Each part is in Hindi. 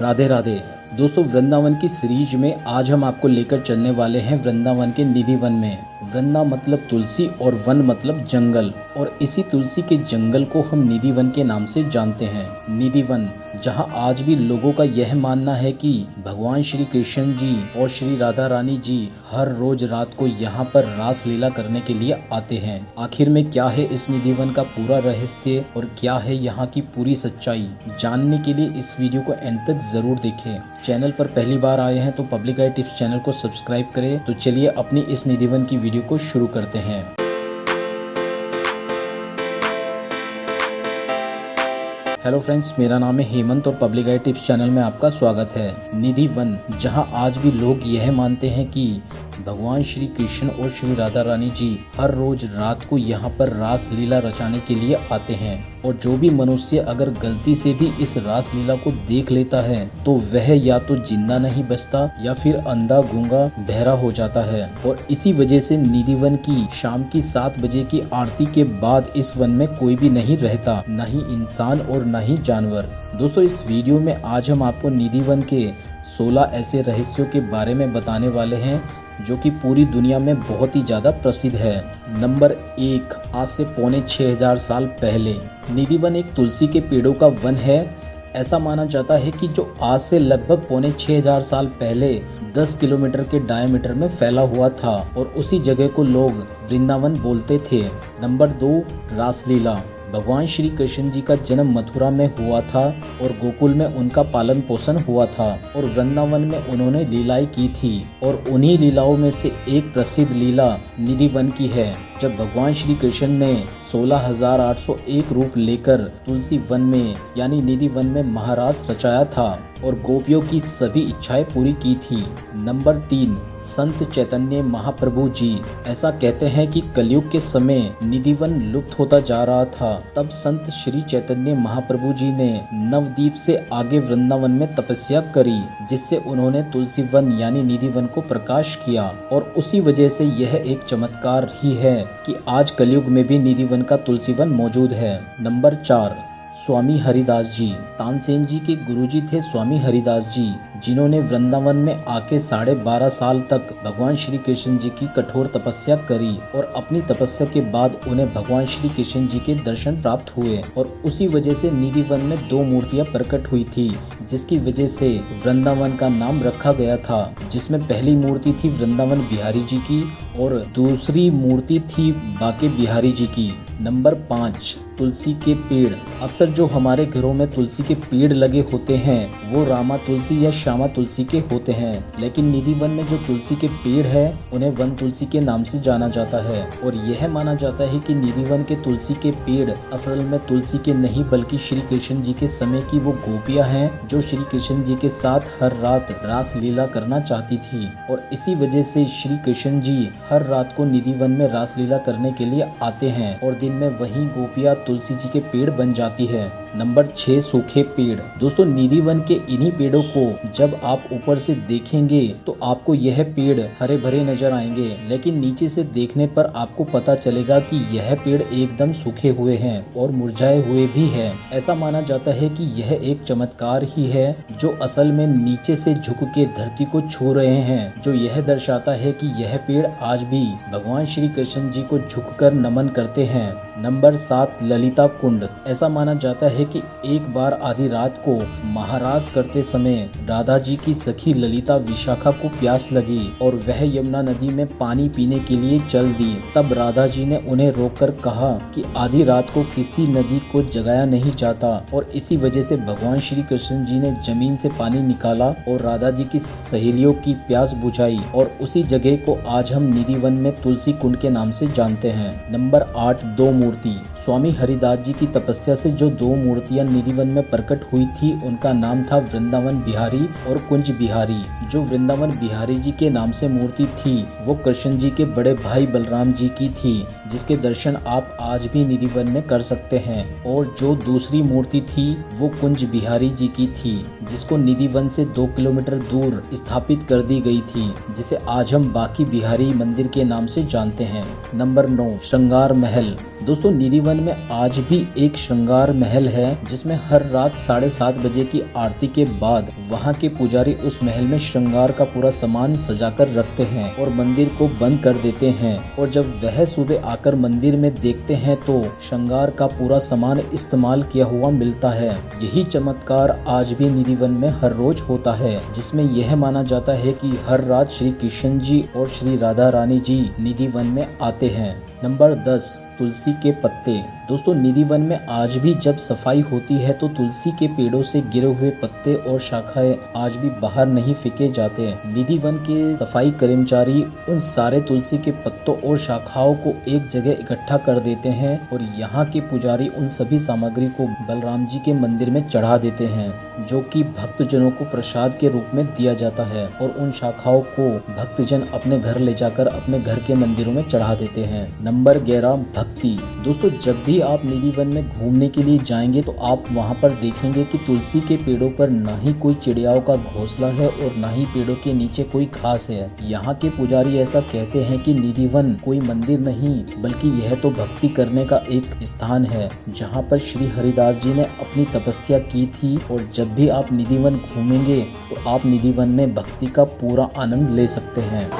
राधे राधे दोस्तों, वृंदावन की सीरीज में आज हम आपको लेकर चलने वाले हैं वृंदावन के निधि वन में। वृंदा मतलब तुलसी और वन मतलब जंगल, और इसी तुलसी के जंगल को हम निधि वन के नाम से जानते हैं। निधि वन, जहां आज भी लोगों का यह मानना है कि भगवान श्री कृष्ण जी और श्री राधा रानी जी हर रोज रात को यहाँ पर रास लीला करने के लिए आते हैं। आखिर में क्या है इस निधि वन का पूरा रहस्य और क्या है यहाँ की पूरी सच्चाई, जानने के लिए इस वीडियो को एंड तक जरूर देखें। चैनल पर पहली बार आए हैं तो पब्लिक गाइड टिप्स चैनल को सब्सक्राइब करें। तो चलिए अपनी इस निधि वन की वीडियो को शुरू करते हैं। हेलो फ्रेंड्स, मेरा नाम है हेमंत और पब्लिक गाइड टिप्स चैनल में आपका स्वागत है। निधि वन, जहां आज भी लोग यह मानते हैं कि भगवान श्री कृष्ण और श्री राधा रानी जी हर रोज रात को यहाँ पर रास लीला रचाने के लिए आते हैं, और जो भी मनुष्य अगर गलती से भी इस रास लीला को देख लेता है तो वह या तो जिंदा नहीं बचता या फिर अंधा गूंगा बहरा हो जाता है। और इसी वजह से निधि वन की शाम की 7 बजे की आरती के बाद इस वन में कोई भी नहीं रहता, न ही इंसान और न ही जानवर। दोस्तों, इस वीडियो में आज हम आपको निधि वन के 16 ऐसे रहस्यों के बारे में बताने वाले हैं जो कि पूरी दुनिया में बहुत ही ज़्यादा प्रसिद्ध है। नंबर 1, आज से पौने 6000 साल पहले निधि वन एक तुलसी के पेड़ों का वन है। ऐसा माना जाता है कि जो आज से लगभग पौने 6000 साल पहले 10 किलोमीटर के डायमीटर में फैला हुआ था, और उसी जगह को लोग वृंदावन बोलते थे। नंबर 2, रासलीला। भगवान श्री कृष्ण जी का जन्म मथुरा में हुआ था और गोकुल में उनका पालन पोषण हुआ था, और वृंदावन में उन्होंने लीलाएं की थी। और उन्हीं लीलाओं में से एक प्रसिद्ध लीला निधि वन की है, जब भगवान श्री कृष्ण ने 16,801 रूप लेकर तुलसी वन में यानी निधि वन में महारास रचाया था और गोपियों की सभी इच्छाएं पूरी की थी। नंबर 3, संत चैतन्य महाप्रभु जी। ऐसा कहते हैं कि कलयुग के समय निधि वन लुप्त होता जा रहा था, तब संत श्री चैतन्य महाप्रभु जी ने नवद्वीप से आगे वृंदावन में तपस्या करी, जिससे उन्होंने तुलसी वन यानी निधि वन को प्रकाश किया। और उसी वजह से यह एक चमत्कार ही है कि आज कलयुग में भी निधि वन का तुलसी वन मौजूद है। नंबर 4, स्वामी हरिदास जी। तानसेन जी के गुरुजी थे स्वामी हरिदास जी, जिन्होंने वृंदावन में आके 12.5 साल तक भगवान श्री कृष्ण जी की कठोर तपस्या करी, और अपनी तपस्या के बाद उन्हें भगवान श्री कृष्ण जी के दर्शन प्राप्त हुए, और उसी वजह से निधि वन में 2 मूर्तियां प्रकट हुई थी, जिसकी वजह से वृंदावन का नाम रखा गया था। जिसमें पहली मूर्ति थी वृंदावन बिहारी जी की और दूसरी मूर्ति थी बाके बिहारी जी की। नंबर 5, तुलसी के पेड़। अक्सर जो हमारे घरों में तुलसी के पेड़ लगे होते हैं वो रामा तुलसी या श्यामा तुलसी के होते हैं, लेकिन निधि वन में जो तुलसी के पेड़ है उन्हें वन तुलसी के नाम से जाना जाता है। और यह माना जाता है कि निधि वन के तुलसी के पेड़ असल में तुलसी के नहीं बल्कि श्री कृष्ण जी के समय की वो गोपियां हैं जो श्री कृष्ण जी के साथ हर रात रास लीला करना चाहती थी, और इसी वजह से श्री कृष्ण जी हर रात को निधि वन में रास लीला करने के लिए आते हैं, और दिन में वही गोपियां तुलसी जी के पेड़ बन जाती है। नंबर 6, सूखे पेड़। दोस्तों, निधि वन के इन्हीं पेड़ों को जब आप ऊपर से देखेंगे तो आपको यह पेड़ हरे भरे नजर आएंगे, लेकिन नीचे से देखने पर आपको पता चलेगा कि यह पेड़ एकदम सूखे हुए हैं और मुरझाए हुए भी हैं। ऐसा माना जाता है कि यह एक चमत्कार ही है जो असल में नीचे से झुक के धरती को छू रहे हैं, जो यह दर्शाता है कि यह पेड़ आज भी भगवान श्री कृष्ण जी को झुककर नमन करते हैं। नंबर 7, ललिता कुंड। ऐसा माना जाता है कि एक बार आधी रात को महारास करते समय राधा जी की सखी ललिता विशाखा को प्यास लगी और वह यमुना नदी में पानी पीने के लिए चल दी। तब राधा जी ने उन्हें रोककर कहा कि आधी रात को किसी नदी को जगाया नहीं जाता, और इसी वजह से भगवान श्री कृष्ण जी ने जमीन से पानी निकाला और राधा जी की सहेलियों की प्यास बुझाई, और उसी जगह को आज हम निधि वन में तुलसी कुंड के नाम से जानते हैं। नंबर 8, 2 मूर्ति। स्वामी हरिदास जी की तपस्या से जो 2 मूर्तियां निधि वन में प्रकट हुई थी उनका नाम था वृंदावन बिहारी और कुंज बिहारी। जो वृंदावन बिहारी जी के नाम से मूर्ति थी वो कृष्ण जी के बड़े भाई बलराम जी की थी, जिसके दर्शन आप आज भी निधि वन में कर सकते हैं। और जो दूसरी मूर्ति थी वो कुंज बिहारी जी की थी, जिसको निधि वन से 2 किलोमीटर दूर स्थापित कर दी गई थी, जिसे आज हम बाकी बिहारी मंदिर के नाम से जानते हैं। नंबर 9, श्रृंगार महल। दोस्तों निधि वन में आज भी एक श्रृंगार महल है जिसमें हर रात 7:30 बजे की आरती के बाद वहाँ के पुजारी उस महल में श्रृंगार का पूरा सामान सजाकर रखते हैं और मंदिर को बंद कर देते हैं। और जब वह सुबह आकर मंदिर में देखते हैं तो श्रृंगार का पूरा सामान इस्तेमाल किया हुआ मिलता है। यही चमत्कार आज भी निधि वन में हर रोज होता है, जिसमें यह माना जाता है कि हर रात श्री कृष्ण जी और श्री राधा रानी जी निधि वन में आते हैं। नंबर 10, तुलसी के पत्ते। दोस्तों निधि वन में आज भी जब सफाई होती है तो तुलसी के पेड़ों से गिरे हुए पत्ते और शाखाएं आज भी बाहर नहीं फेंके जाते। निधि वन के सफाई कर्मचारी उन सारे तुलसी के पत्तों और शाखाओं को एक जगह इकट्ठा कर देते हैं और यहाँ के पुजारी उन सभी सामग्री को बलराम जी के मंदिर में चढ़ा देते हैं, जो कि भक्तजनों को प्रसाद के रूप में दिया जाता है। और उन शाखाओं को भक्तजन अपने घर ले जाकर अपने घर के मंदिरों में चढ़ा देते हैं। नंबर 11, भक्ति। दोस्तों जब भी आप निधि वन में घूमने के लिए जाएंगे तो आप वहां पर देखेंगे कि तुलसी के पेड़ों पर ना ही कोई चिड़ियाओं का घोंसला है और ना ही पेड़ों के नीचे कोई घास है। यहाँ के पुजारी ऐसा कहते हैं कि निधि वन कोई मंदिर नहीं बल्कि यह तो भक्ति करने का एक स्थान है, जहाँ पर श्री हरिदास जी ने अपनी तपस्या की थी। और जब भी आप निधि वन घूमेंगे तो आप निधि वन में भक्ति का पूरा आनंद ले सकते हैं।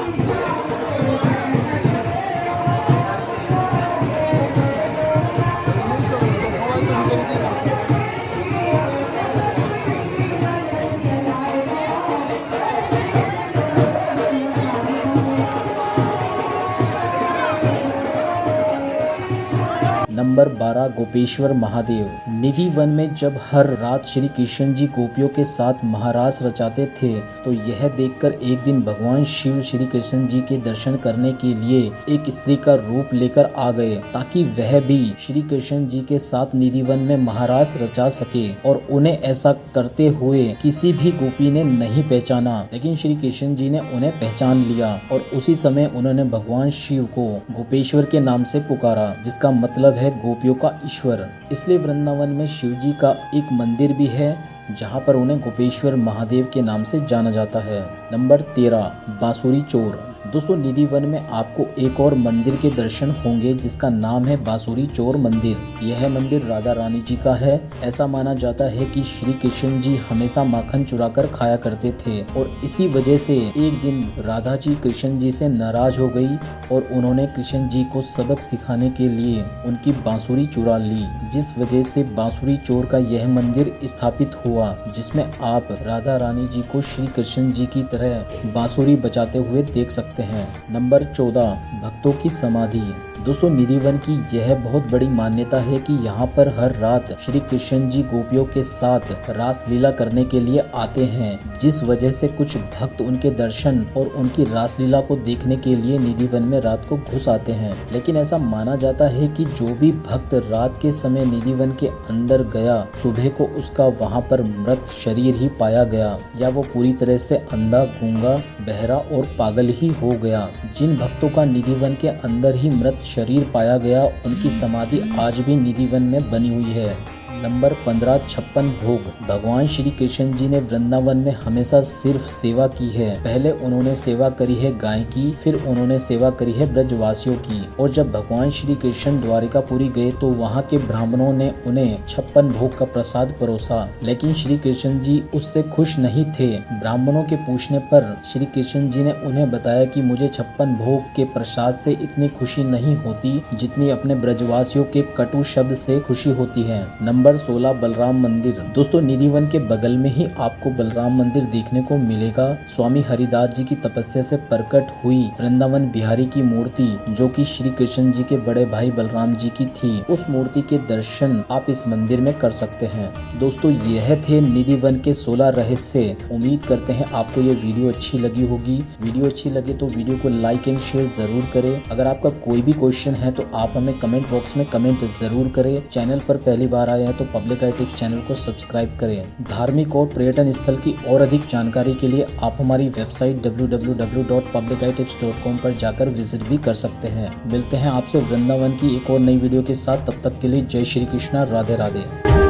नंबर 12, गोपेश्वर महादेव। निधि वन में जब हर रात श्री कृष्ण जी गोपियों के साथ महारास रचाते थे तो यह देखकर एक दिन भगवान शिव श्री कृष्ण जी के दर्शन करने के लिए एक स्त्री का रूप लेकर आ गए, ताकि वह भी श्री कृष्ण जी के साथ निधि वन में महारास रचा सके। और उन्हें ऐसा करते हुए किसी भी गोपी ने नहीं पहचाना, लेकिन श्री कृष्ण जी ने उन्हें पहचान लिया और उसी समय उन्होंने भगवान शिव को गोपेश्वर के नाम से पुकारा, जिसका मतलब है गोपियों का ईश्वर। इसलिए वृंदावन में शिव जी का एक मंदिर भी है जहाँ पर उन्हें गोपेश्वर महादेव के नाम से जाना जाता है। नंबर 13, बांसुरी चोर। दोस्तों निधि वन में आपको एक और मंदिर के दर्शन होंगे जिसका नाम है बांसुरी चोर मंदिर। यह मंदिर राधा रानी जी का है। ऐसा माना जाता है कि श्री कृष्ण जी हमेशा माखन चुराकर खाया करते थे और इसी वजह से एक दिन राधा जी कृष्ण जी से नाराज हो गई और उन्होंने कृष्ण जी को सबक सिखाने के लिए उनकी बांसुरी चुरा ली, जिस वजह से बांसुरी चोर का यह मंदिर स्थापित हुआ, जिसमें आप राधा रानी जी को श्री कृष्ण जी की तरह बांसुरी बजाते हुए देख सकते हैं। नंबर 14, भक्तों की समाधि। दोस्तों निधि वन की यह बहुत बड़ी मान्यता है कि यहाँ पर हर रात श्री कृष्ण जी गोपियों के साथ रास लीला करने के लिए आते हैं, जिस वजह से कुछ भक्त उनके दर्शन और उनकी रास लीला को देखने के लिए निधि वन में रात को घुस आते हैं। लेकिन ऐसा माना जाता है कि जो भी भक्त रात के समय निधि वन के अंदर गया, सुबह को उसका वहाँ पर मृत शरीर ही पाया गया, या वो पूरी तरह से अंधा, गूंगा, बहरा और पागल ही हो गया। जिन भक्तों का निधि वन के अंदर ही मृत शरीर पाया गया, उनकी समाधि आज भी निधि वन में बनी हुई है। नंबर 15, 56 भोग। भगवान श्री कृष्ण जी ने वृंदावन में हमेशा सिर्फ सेवा की है। पहले उन्होंने सेवा करी है गाय की, फिर उन्होंने सेवा करी है ब्रजवासियों की। और जब भगवान श्री कृष्ण द्वारिकापुरी गए तो वहाँ के ब्राह्मणों ने उन्हें 56 भोग का प्रसाद परोसा, लेकिन श्री कृष्ण जी उससे खुश नहीं थे। ब्राह्मणों के पूछने पर श्री कृष्ण जी ने उन्हें बताया कि मुझे 56 भोग के प्रसाद से इतनी खुशी नहीं होती जितनी अपने ब्रजवासियों के कटु शब्द से खुशी होती है। नंबर 16, बलराम मंदिर। दोस्तों निधि वन के बगल में ही आपको बलराम मंदिर देखने को मिलेगा। स्वामी हरिदास जी की तपस्या से प्रकट हुई वृंदावन बिहारी की मूर्ति, जो कि श्री कृष्ण जी के बड़े भाई बलराम जी की थी, उस मूर्ति के दर्शन आप इस मंदिर में कर सकते हैं। दोस्तों यह थे निधि वन के 16 रहस्य। उम्मीद करते हैं आपको ये वीडियो अच्छी लगी होगी। वीडियो अच्छी लगे तो वीडियो को लाइक एंड शेयर जरूर करें। अगर आपका कोई भी क्वेश्चन है तो आप हमें कमेंट बॉक्स में कमेंट जरूर करें। चैनल पर पहली बार आए हैं तो पब्लिक आई टिप्स चैनल को सब्सक्राइब करें। धार्मिक और पर्यटन स्थल की और अधिक जानकारी के लिए आप हमारी वेबसाइट www.publicitips.com पर जाकर विजिट भी कर सकते हैं। मिलते हैं आपसे वृंदावन की एक और नई वीडियो के साथ। तब तक के लिए जय श्री कृष्णा, राधे राधे।